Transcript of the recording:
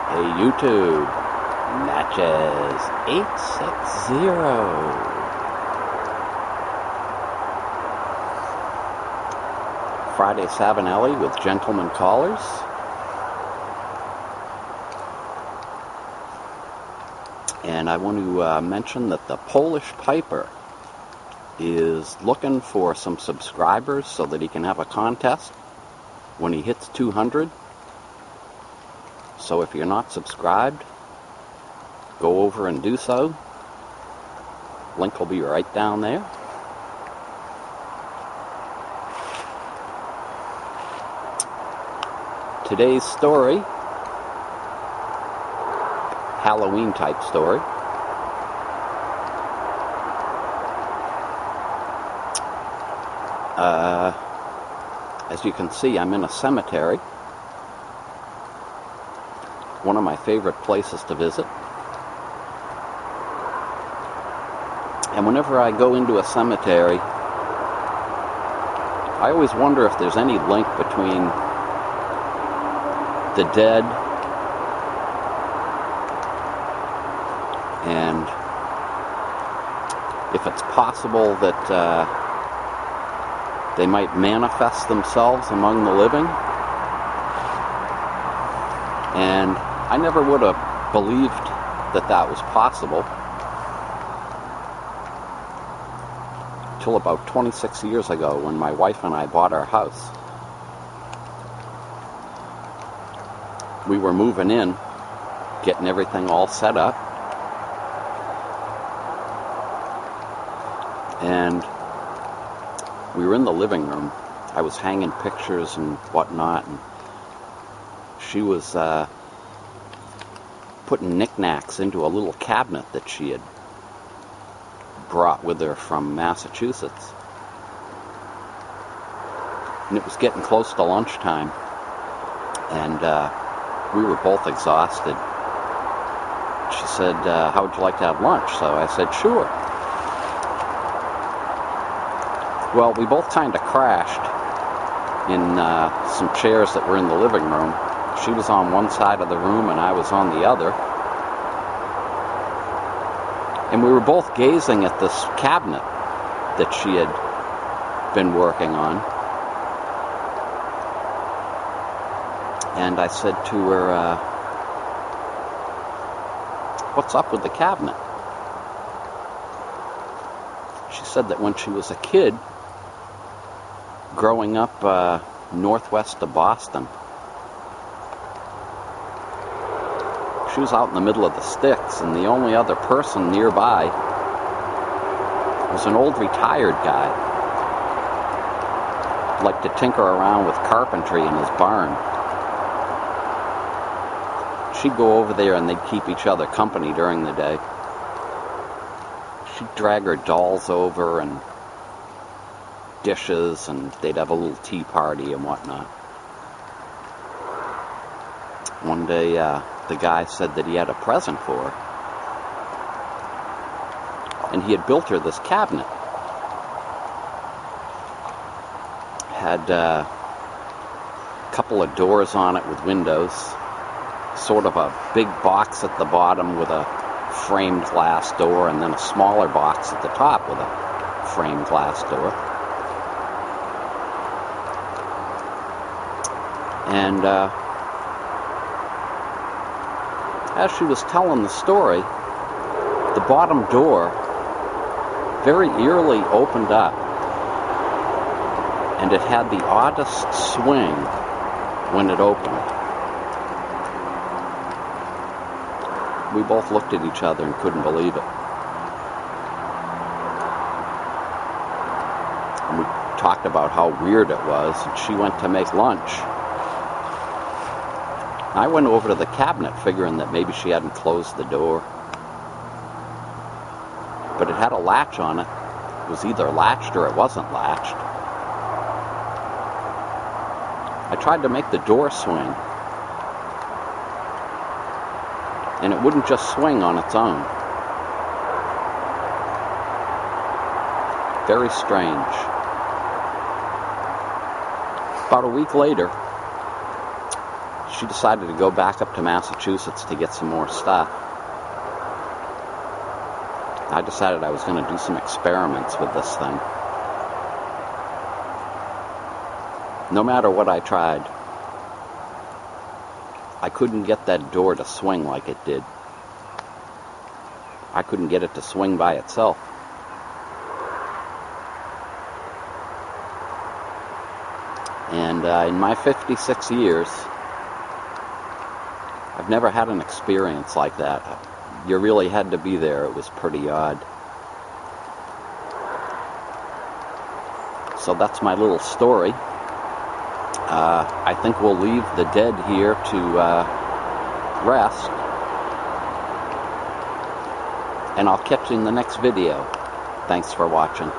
Hey YouTube, Matches 860. Friday Savinelli with Gentleman Callers. And I want to mention that the Polish Piper is looking for some subscribers so that he can have a contest when he hits 200. So if you're not subscribed, go over and do so. Link will be right down there. Today's story, Halloween type story. As you can see, I'm in a cemetery. One of my favorite places to visit. And whenever I go into a cemetery, I always wonder if there's any link between the dead and if it's possible that they might manifest themselves among the living. And I never would have believed that that was possible till about 26 years ago when my wife and I bought our house. We were moving in, getting everything all set up, and we were in the living room. I was hanging pictures and whatnot, and she was putting knickknacks into a little cabinet that she had brought with her from Massachusetts. And it was getting close to lunchtime, and we were both exhausted. She said, how would you like to have lunch? So I said, sure. Well, we both kind of crashed in some chairs that were in the living room. She was on one side of the room and I was on the other. And we were both gazing at this cabinet that she had been working on. And I said to her, what's up with the cabinet? She said that when she was a kid, growing up northwest of Boston, she was out in the middle of the sticks, and the only other person nearby was an old retired guy. Liked to tinker around with carpentry in his barn. She'd go over there and they'd keep each other company during the day. She'd drag her dolls over and dishes, and they'd have a little tea party and whatnot. One day, the guy said that he had a present for her. And he had built her this cabinet. Had a couple of doors on it with windows. Sort of a big box at the bottom with a framed glass door, and then a smaller box at the top with a framed glass door. And as she was telling the story, the bottom door very eerily opened up, and it had the oddest swing when it opened. We both looked at each other and couldn't believe it. And we talked about how weird it was, and she went to make lunch. I went over to the cabinet figuring that maybe she hadn't closed the door. But it had a latch on it. It was either latched or it wasn't latched. I tried to make the door swing, and it wouldn't just swing on its own. Very strange. About a week later, she decided to go back up to Massachusetts to get some more stuff. I decided I was going to do some experiments with this thing. No matter what I tried, I couldn't get that door to swing like it did. I couldn't get it to swing by itself. And in my 56 years, I've never had an experience like that. You really had to be there. It was pretty odd. So that's my little story. I think we'll leave the dead here to rest. And I'll catch you in the next video. Thanks for watching.